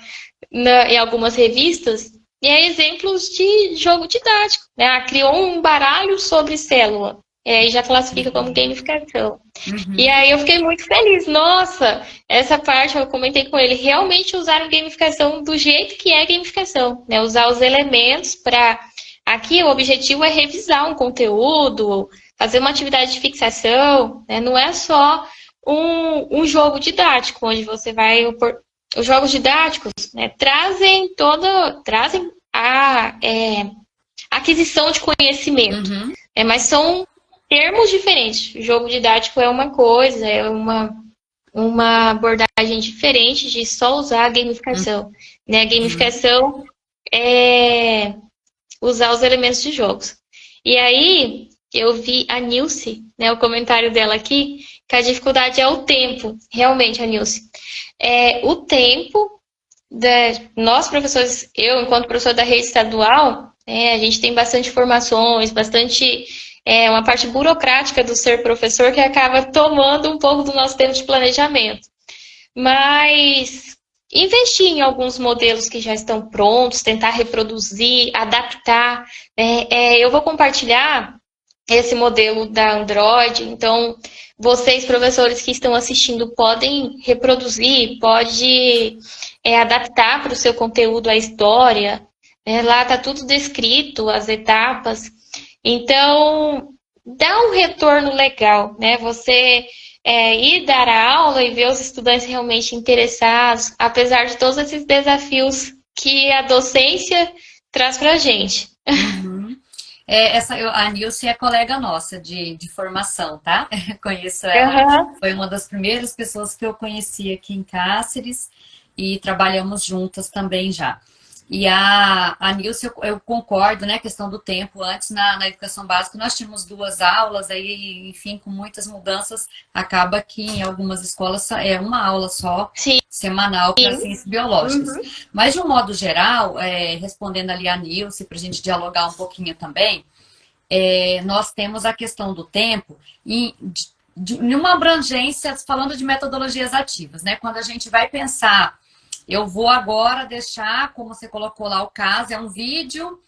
em algumas revistas e é exemplos de jogo didático. Né? Criou um baralho sobre célula. E aí já classifica como gamificação. E aí eu fiquei muito feliz. Nossa, essa parte eu comentei com ele. Realmente usaram gamificação do jeito que é gamificação. Né? Usar os elementos para... Aqui o objetivo é revisar um conteúdo, fazer uma atividade de fixação. Né? Não é só um jogo didático, onde você vai... Os jogos didáticos, né, trazem a aquisição de conhecimento. Mas são termos diferentes. O jogo didático é uma coisa, é uma abordagem diferente de só usar a gamificação. Né? A gamificação é usar os elementos de jogos. E aí, eu vi a Nilce, né, o comentário dela aqui, que a dificuldade é o tempo. Realmente, a Nilce. O tempo, nós professores, eu enquanto professora da rede estadual, a gente tem bastante informações, bastante... uma parte burocrática do ser professor que acaba tomando um pouco do nosso tempo de planejamento. Mas investir em alguns modelos que já estão prontos, tentar reproduzir, adaptar. Eu vou compartilhar esse modelo da Android, então vocês, professores que estão assistindo, podem reproduzir, pode adaptar para o seu conteúdo a história. Lá está tudo descrito, as etapas. Então, dá um retorno legal, né? Você ir dar a aula e ver os estudantes realmente interessados, apesar de todos esses desafios que a docência traz para a gente. A Nilce é colega nossa de formação, tá? Conheço ela, foi uma das primeiras pessoas que eu conheci aqui em Cáceres e trabalhamos juntas também já. E a Nilce, eu concordo, né, a questão do tempo. Antes, na educação básica, nós tínhamos 2 aulas, aí, enfim, com muitas mudanças, acaba que em algumas escolas é uma aula só, semanal, para ciências biológicas. Mas, de um modo geral, respondendo ali a Nilce, para a gente dialogar um pouquinho também, nós temos a questão do tempo em uma abrangência, falando de metodologias ativas, né? Quando a gente vai pensar... Eu vou agora deixar, como você colocou lá o caso, é um vídeo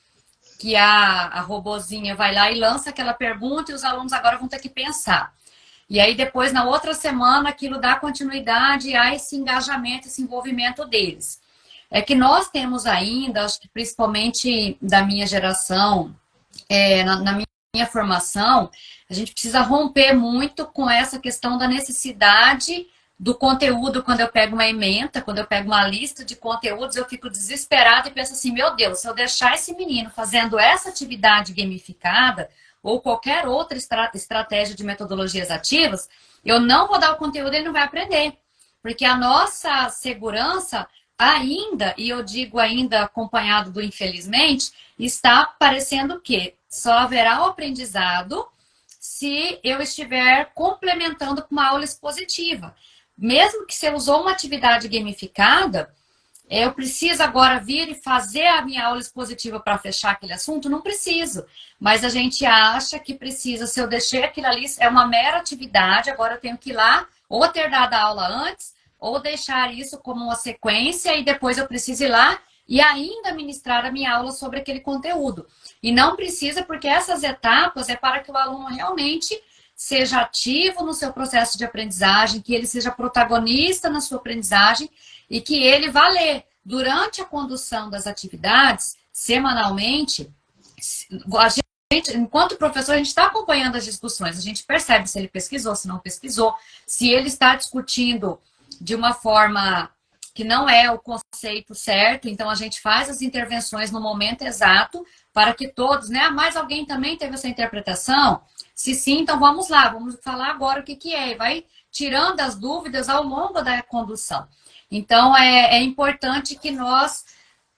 que a robozinha vai lá e lança aquela pergunta e os alunos agora vão ter que pensar. E aí depois, na outra semana, aquilo dá continuidade a esse engajamento, esse envolvimento deles. É que nós temos ainda, acho que principalmente da minha geração, na minha formação, a gente precisa romper muito com essa questão da necessidade do conteúdo. Quando eu pego uma ementa, quando eu pego uma lista de conteúdos, eu fico desesperada e penso assim, meu Deus, se eu deixar esse menino fazendo essa atividade gamificada ou qualquer outra estratégia de metodologias ativas, eu não vou dar o conteúdo e ele não vai aprender. Porque a nossa segurança ainda, e eu digo ainda acompanhado do infelizmente, está parecendo que só haverá o aprendizado se eu estiver complementando com uma aula expositiva. Mesmo que você usou uma atividade gamificada, eu preciso agora vir e fazer a minha aula expositiva para fechar aquele assunto? Não preciso. Mas a gente acha que precisa, se eu deixei aquilo ali, é uma mera atividade, agora eu tenho que ir lá, ou ter dado a aula antes, ou deixar isso como uma sequência e depois eu preciso ir lá e ainda ministrar a minha aula sobre aquele conteúdo. E não precisa, porque essas etapas é para que o aluno realmente seja ativo no seu processo de aprendizagem, que ele seja protagonista na sua aprendizagem e que ele vá ler. Durante a condução das atividades, semanalmente, a gente, enquanto professor, a gente está acompanhando as discussões, a gente percebe se ele pesquisou, se não pesquisou, se ele está discutindo de uma forma que não é o conceito certo, então a gente faz as intervenções no momento exato para que todos, né? Mas alguém também teve essa interpretação? Se sim, então vamos lá, vamos falar agora o que é. E vai tirando as dúvidas ao longo da condução. Então, é importante que nós,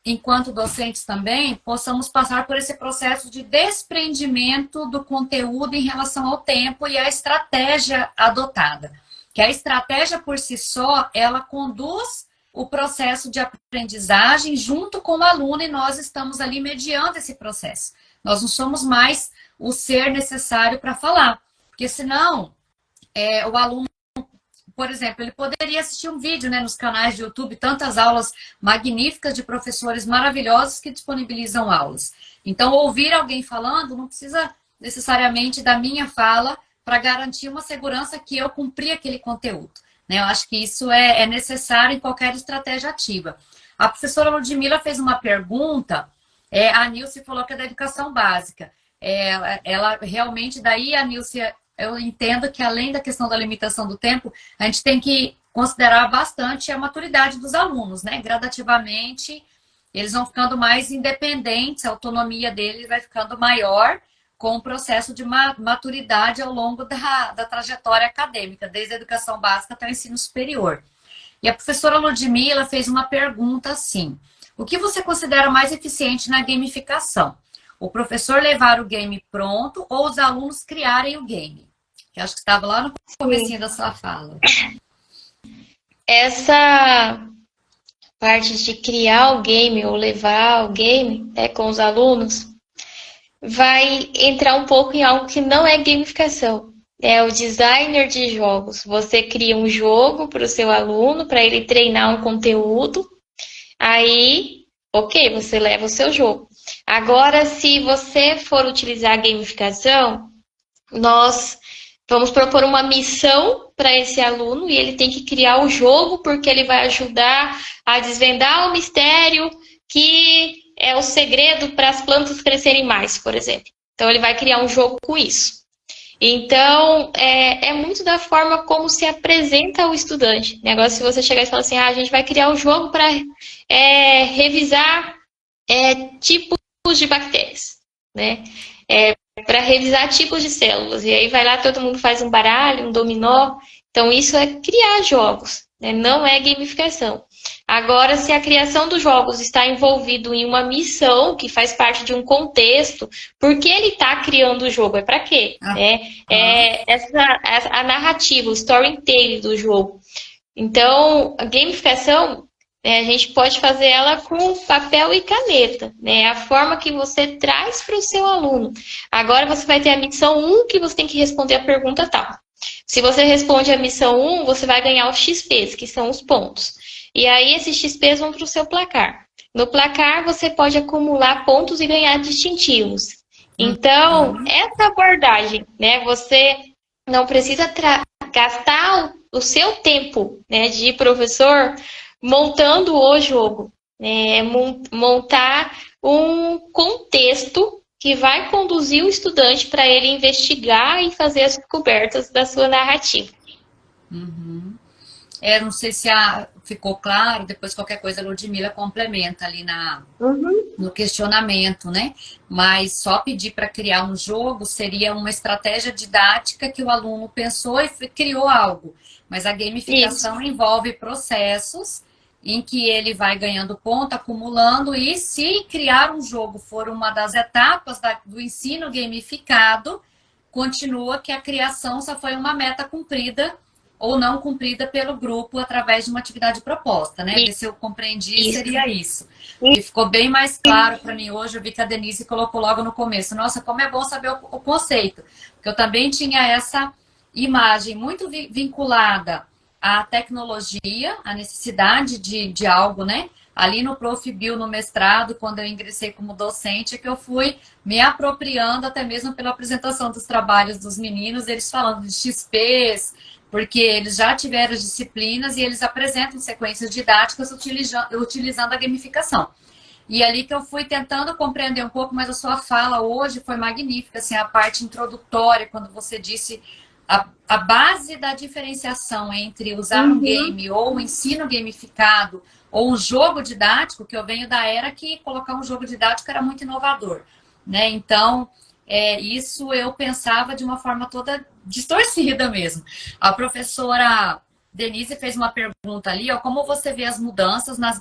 enquanto docentes também, possamos passar por esse processo de desprendimento do conteúdo em relação ao tempo e à estratégia adotada. Que a estratégia por si só, ela conduz o processo de aprendizagem junto com o aluno e nós estamos ali mediando esse processo. Nós não somos mais o ser necessário para falar, porque senão o aluno, por exemplo, ele poderia assistir um vídeo, né, nos canais de YouTube, tantas aulas magníficas de professores maravilhosos que disponibilizam aulas. Então, ouvir alguém falando não precisa necessariamente da minha fala para garantir uma segurança que eu cumpri aquele conteúdo. Né? Eu acho que isso é necessário em qualquer estratégia ativa. A professora Ludmila fez uma pergunta, a Nilce falou que é da educação básica. Ela realmente, daí a Nilce, eu entendo que além da questão da limitação do tempo, a gente tem que considerar bastante a maturidade dos alunos, né? Gradativamente, eles vão ficando mais independentes, a autonomia deles vai ficando maior com o processo de maturidade ao longo da trajetória acadêmica, desde a educação básica até o ensino superior. E a professora Ludmila fez uma pergunta assim: o que você considera mais eficiente na gamificação? O professor levar o game pronto ou os alunos criarem o game? Eu acho que estava lá no comecinho da sua fala. Essa parte de criar o game ou levar o game com os alunos vai entrar um pouco em algo que não é gamificação. É o designer de jogos. Você cria um jogo para o seu aluno, para ele treinar um conteúdo. Aí, ok, você leva o seu jogo. Agora, se você for utilizar a gamificação, nós vamos propor uma missão para esse aluno e ele tem que criar o jogo porque ele vai ajudar a desvendar o mistério que é o segredo para as plantas crescerem mais, por exemplo. Então, ele vai criar um jogo com isso. Então, é muito da forma como se apresenta o estudante. Agora, se você chegar e falar assim, a gente vai criar um jogo para revisar tipos de bactérias, né? Para revisar tipos de células. E aí vai lá, todo mundo faz um baralho, um dominó. Então, isso é criar jogos, né? Não é gamificação. Agora, se a criação dos jogos está envolvido em uma missão que faz parte de um contexto, por que ele está criando o jogo? É para quê? A narrativa, o storytelling do jogo. Então, a gamificação, a gente pode fazer ela com papel e caneta, né? A forma que você traz para o seu aluno. Agora você vai ter a missão 1, que você tem que responder a pergunta tal. Se você responde a missão 1, você vai ganhar os XPs, que são os pontos. E aí esses XPs vão para o seu placar. No placar, você pode acumular pontos e ganhar distintivos. Então, essa abordagem, né? Você não precisa gastar o seu tempo, né, de professor montando o jogo, né? Montar um contexto que vai conduzir o estudante para ele investigar e fazer as descobertas da sua narrativa. Não sei se ficou claro, depois qualquer coisa a Ludmila complementa ali no questionamento, né? Mas só pedir para criar um jogo seria uma estratégia didática que o aluno pensou e criou algo. Mas a gamificação envolve processos em que ele vai ganhando ponto, acumulando, e se criar um jogo for uma das etapas do ensino gamificado, continua que a criação só foi uma meta cumprida ou não cumprida pelo grupo através de uma atividade proposta, né? Se eu compreendi, seria isso. E ficou bem mais claro para mim hoje, eu vi que a Denise colocou logo no começo. Nossa, como é bom saber o conceito. Porque eu também tinha essa imagem muito vinculada à tecnologia, à necessidade de algo, né? Ali no Profibio, no mestrado, quando eu ingressei como docente, que eu fui me apropriando até mesmo pela apresentação dos trabalhos dos meninos, eles falando de XPs, porque eles já tiveram as disciplinas e eles apresentam sequências didáticas utilizando a gamificação. E ali que eu fui tentando compreender um pouco, mas a sua fala hoje foi magnífica, assim, a parte introdutória, quando você disse a base da diferenciação entre usar um game ou um ensino gamificado ou um jogo didático, que eu venho da era que colocar um jogo didático era muito inovador, né? Então, isso eu pensava de uma forma toda distorcida mesmo. A professora Denise fez uma pergunta ali, ó, como você vê as mudanças nas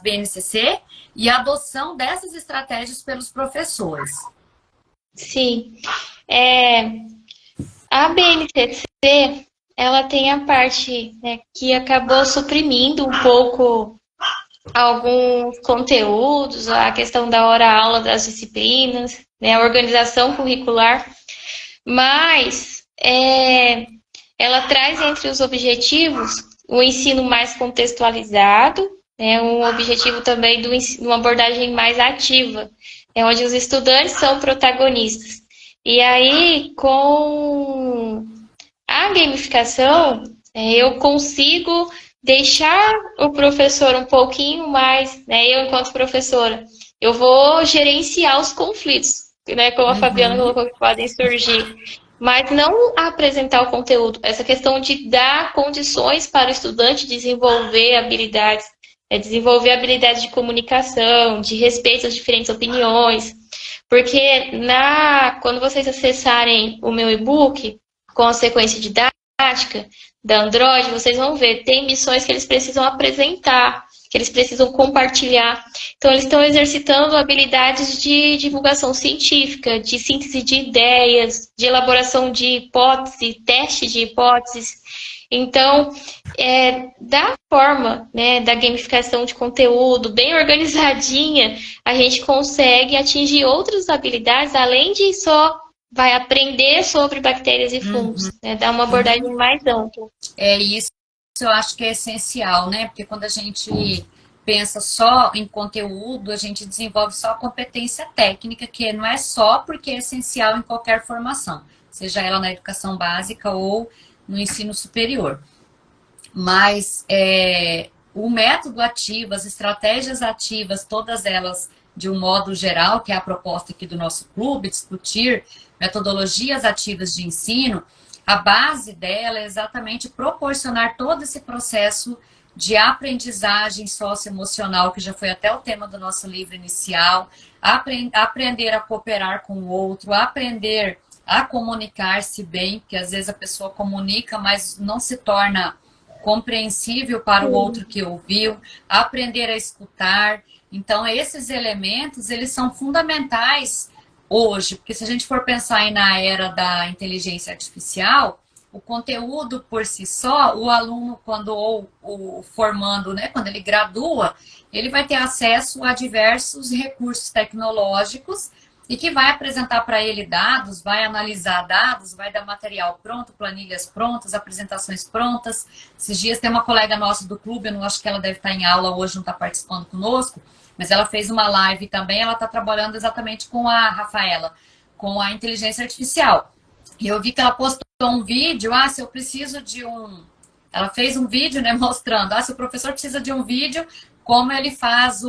BNCC e a adoção dessas estratégias pelos professores? Sim. A BNCC, ela tem a parte, né, que acabou suprimindo um pouco alguns conteúdos, a questão da hora-aula das disciplinas, né, a organização curricular, mas ela traz entre os objetivos o ensino mais contextualizado, né, um objetivo também de uma abordagem mais ativa, onde os estudantes são protagonistas. E aí, com a gamificação, eu consigo deixar o professor um pouquinho mais, né? Eu, enquanto professora, eu vou gerenciar os conflitos, né? Como a Fabiana colocou, que podem surgir. Mas não apresentar o conteúdo. Essa questão de dar condições para o estudante desenvolver habilidades de comunicação, de respeito às diferentes opiniões. Porque quando vocês acessarem o meu e-book com a sequência didática da Android, vocês vão ver, tem missões que eles precisam apresentar, que eles precisam compartilhar. Então, eles estão exercitando habilidades de divulgação científica, de síntese de ideias, de elaboração de hipótese, teste de hipóteses. Então, da forma, né, da gamificação de conteúdo bem organizadinha, a gente consegue atingir outras habilidades, além de só vai aprender sobre bactérias e fungos, né, dar uma abordagem mais ampla. Isso eu acho que é essencial, né? Porque quando a gente pensa só em conteúdo, a gente desenvolve só a competência técnica, que não é só porque é essencial em qualquer formação, seja ela na educação básica ou no ensino superior. Mas o método ativo, as estratégias ativas, todas elas de um modo geral, que é a proposta aqui do nosso clube, discutir metodologias ativas de ensino, a base dela é exatamente proporcionar todo esse processo de aprendizagem socioemocional, que já foi até o tema do nosso livro inicial, aprender a cooperar com o outro, aprender a comunicar-se bem, porque às vezes a pessoa comunica, mas não se torna compreensível para o outro que ouviu, aprender a escutar. Então, esses elementos, eles são fundamentais hoje, porque se a gente for pensar aí na era da inteligência artificial, o conteúdo por si só, o aluno, quando o formando, né, quando ele gradua, ele vai ter acesso a diversos recursos tecnológicos e que vai apresentar para ele dados, vai analisar dados, vai dar material pronto, planilhas prontas, apresentações prontas. Esses dias tem uma colega nossa do clube, eu não acho que ela deve estar em aula hoje, não está participando conosco, mas ela fez uma live também, ela está trabalhando exatamente com a Rafaela, com a inteligência artificial. E eu vi que ela postou um vídeo, se eu preciso de um... Ela fez um vídeo, né, mostrando, se o professor precisa de um vídeo, como ele faz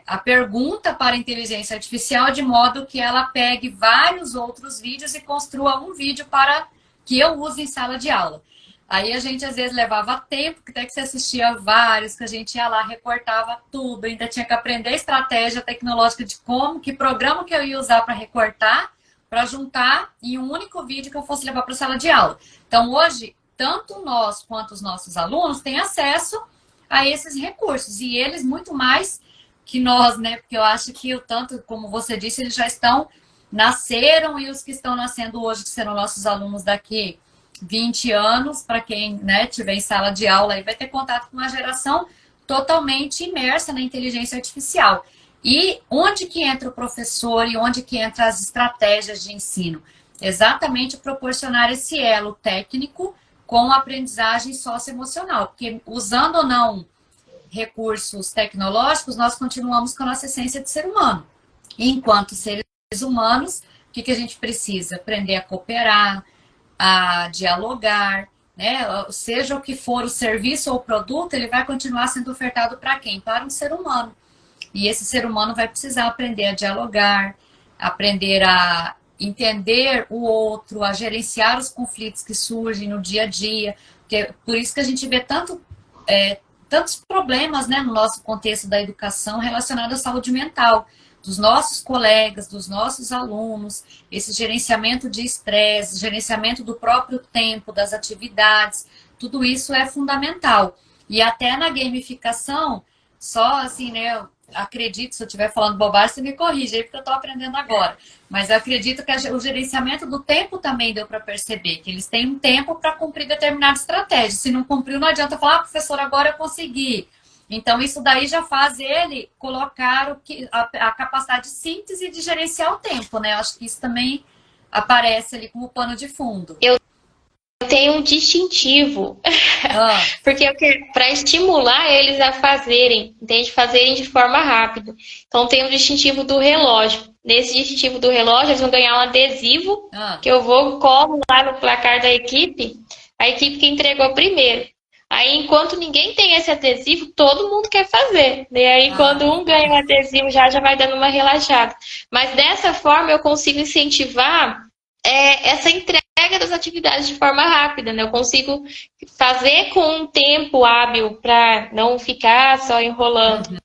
a pergunta para a inteligência artificial, de modo que ela pegue vários outros vídeos e construa um vídeo para que eu use em sala de aula. Aí a gente às vezes levava tempo, que até que você assistia vários, que a gente ia lá, recortava tudo, ainda tinha que aprender a estratégia tecnológica de que programa que eu ia usar para recortar, para juntar em um único vídeo que eu fosse levar para a sala de aula. Então hoje, tanto nós quanto os nossos alunos têm acesso a esses recursos. E eles muito mais que nós, né? Porque eu acho que o tanto, como você disse, eles já nasceram, e os que estão nascendo hoje, que serão nossos alunos daqui 20 anos, para quem, né, tiver em sala de aula, aí vai ter contato com uma geração totalmente imersa na inteligência artificial. E onde que entra o professor e onde que entra as estratégias de ensino? Exatamente proporcionar esse elo técnico com aprendizagem socioemocional, porque usando ou não recursos tecnológicos, nós continuamos com a nossa essência de ser humano. E enquanto seres humanos, o que a gente precisa? Aprender a cooperar, a dialogar, né? Seja o que for o serviço ou o produto, ele vai continuar sendo ofertado para quem? Para um ser humano. E esse ser humano vai precisar aprender a dialogar, aprender a entender o outro, a gerenciar os conflitos que surgem no dia a dia. Por isso que a gente vê tantos problemas, né, no nosso contexto da educação relacionados à saúde mental, dos nossos colegas, dos nossos alunos, esse gerenciamento de estresse, gerenciamento do próprio tempo, das atividades, tudo isso é fundamental. E até na gamificação, só assim, né, eu acredito, se eu estiver falando bobagem, você me corrige aí, porque eu estou aprendendo agora. Mas eu acredito que o gerenciamento do tempo também deu para perceber, que eles têm um tempo para cumprir determinada estratégia. Se não cumpriu, não adianta falar, professor, agora eu consegui. Então, isso daí já faz ele colocar a capacidade de síntese e de gerenciar o tempo, né? Eu acho que isso também aparece ali como pano de fundo. Eu tenho um distintivo, porque para estimular eles a fazerem, entende? Fazerem de forma rápida. Então, tem um distintivo do relógio. Nesse distintivo do relógio, eles vão ganhar um adesivo, que eu colo lá no placar da equipe, a equipe que entregou primeiro. Aí, enquanto ninguém tem esse adesivo, todo mundo quer fazer. E aí, quando um ganha o adesivo, já vai dando uma relaxada. Mas dessa forma, eu consigo incentivar essa entrega das atividades de forma rápida, né? Eu consigo fazer com um tempo hábil para não ficar só enrolando.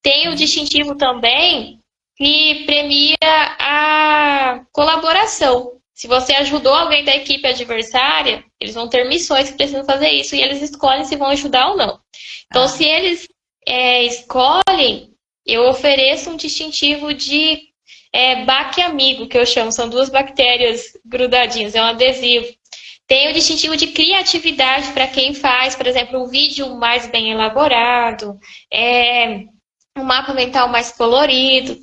Tem o distintivo também que premia a colaboração. Se você ajudou alguém da equipe adversária, eles vão ter missões que precisam fazer isso e eles escolhem se vão ajudar ou não. Então, se eles escolhem, eu ofereço um distintivo de baque amigo, que eu chamo. São 2 bactérias grudadinhas, é um adesivo. Tem o distintivo de criatividade para quem faz, por exemplo, um vídeo mais bem elaborado, um mapa mental mais colorido.